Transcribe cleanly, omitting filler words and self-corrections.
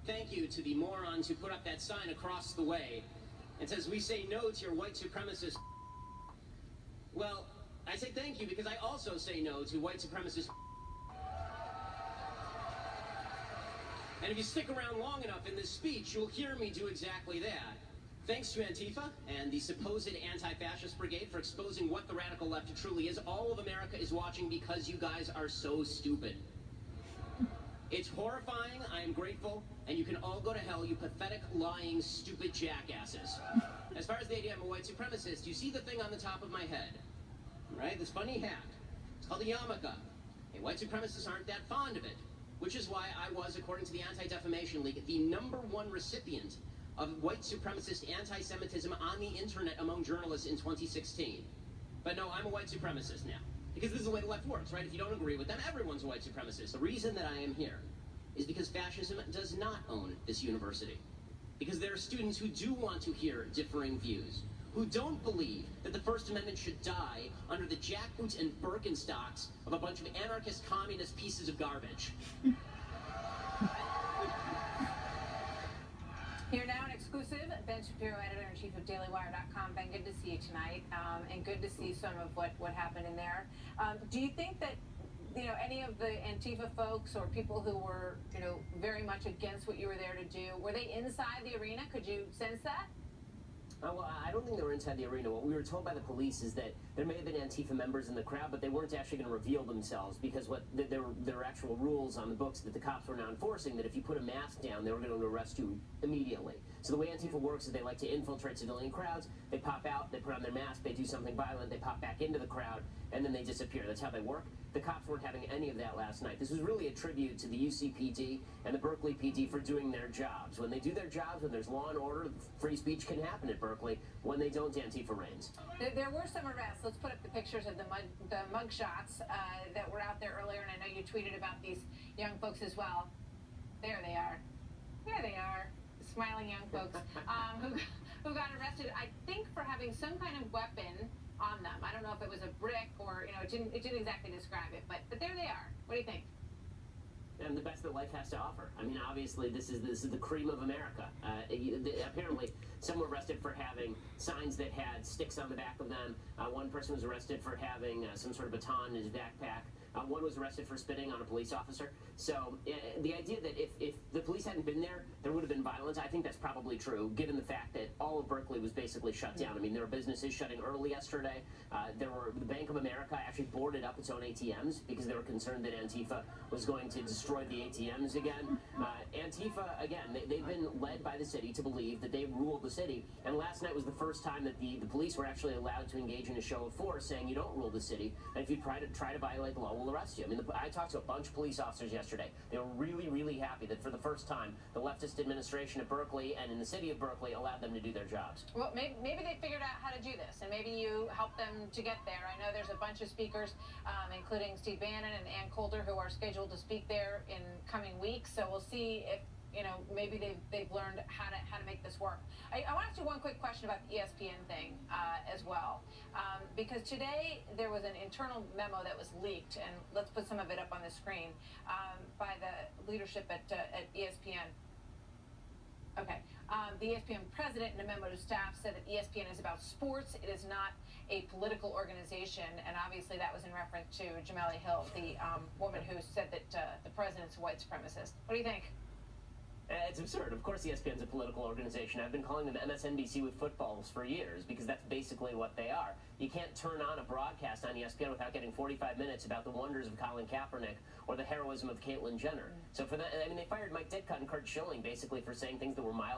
thank you to the morons who put up that sign across the way. It says, "We say no to your white supremacist." Well, I say thank you because I also say no to white supremacist. And if you stick around long enough in this speech, you'll hear me do exactly that. Thanks to Antifa and the supposed anti-fascist brigade for exposing what the radical left truly is, all of America is watching because you guys are so stupid. It's horrifying, I am grateful, and you can all go to hell, you pathetic, lying, stupid jackasses. As far as the idea I'm a white supremacist, you see the thing on the top of my head, right? This funny hat. It's called a yarmulke. Hey, white supremacists aren't that fond of it, which is why I was, according to the Anti-Defamation League, the #1 recipient of white supremacist anti-Semitism on the internet among journalists in 2016. But no, I'm a white supremacist now. Because this is the way the left works, right? If you don't agree with them, everyone's a white supremacist. The reason that I am here is because fascism does not own this university. Because there are students who do want to hear differing views, who don't believe that the First Amendment should die under the jackboots and Birkenstocks of a bunch of anarchist, communist pieces of garbage. Here now, an exclusive. Ben Shapiro, editor-in-chief of DailyWire.com. Ben, good to see you tonight, and good to see some of what happened in there. Do you think that, any of the Antifa folks or people who were, very much against what you were there to do, were they inside the arena? Could you sense that? Well, I don't think they were inside the arena. What we were told by the police is that there may have been Antifa members in the crowd, but they weren't actually going to reveal themselves because there were actual rules on the books that the cops were now enforcing that if you put a mask down, they were going to arrest you immediately. So the way Antifa works is they like to infiltrate civilian crowds. They pop out, they put on their mask, they do something violent, they pop back into the crowd, and then they disappear. That's how they work. The cops weren't having any of that last night. This was really a tribute to the UCPD and the Berkeley PD for doing their jobs. When they do their jobs, when there's law and order, free speech can happen at Berkeley. When they don't, Antifa reigns. There were some arrests. Let's put up the pictures of the mug shots that were out there earlier, and I know you tweeted about these young folks as well. There they are. There they are. Smiling young folks who got arrested, I think, for having some kind of weapon on them. I don't know if it was a brick or, it didn't exactly describe it, but there they are. What do you think? And the best that life has to offer. I mean, obviously, this is the cream of America. Apparently, some were arrested for having signs that had sticks on the back of them. One person was arrested for having some sort of baton in his backpack. One was arrested for spitting on a police officer. So the idea that if the police hadn't been there, there would have been violence, I think that's probably true, given the fact that all of Berkeley was basically shut down. I mean, there were businesses shutting early yesterday. The Bank of America actually boarded up its own ATMs because they were concerned that Antifa was going to destroy the ATMs again. Antifa, again, they've been led by the city to believe that they rule the city. And last night was the first time that the police were actually allowed to engage in a show of force, saying you don't rule the city. And if you try to violate the law, we'll arrest you. I mean, I talked to a bunch of police officers yesterday. They were really, really happy that for the first time, the leftist administration at Berkeley and in the city of Berkeley allowed them to do their jobs. Well, maybe they figured out how to do this, and maybe you helped them to get there. I know there's a bunch of speakers, including Steve Bannon and Ann Coulter, who are scheduled to speak there in coming weeks. So we'll see if maybe they've learned how to make this work. I want to ask you one quick question about the ESPN thing as well, because today there was an internal memo that was leaked, and let's put some of it up on the screen, by the leadership at ESPN. Okay. The ESPN president in a memo to staff said that ESPN is about sports. It is not a political organization, and obviously that was in reference to Jamali Hill, the woman who said that the president's a white supremacist. What do you think? It's absurd. Of course ESPN's a political organization. I've been calling them MSNBC with footballs for years because that's basically what they are. You can't turn on a broadcast on ESPN without getting 45 minutes about the wonders of Colin Kaepernick or the heroism of Caitlyn Jenner. So for that, I mean, they fired Mike Ditka and Kurt Schilling basically for saying things that were mild.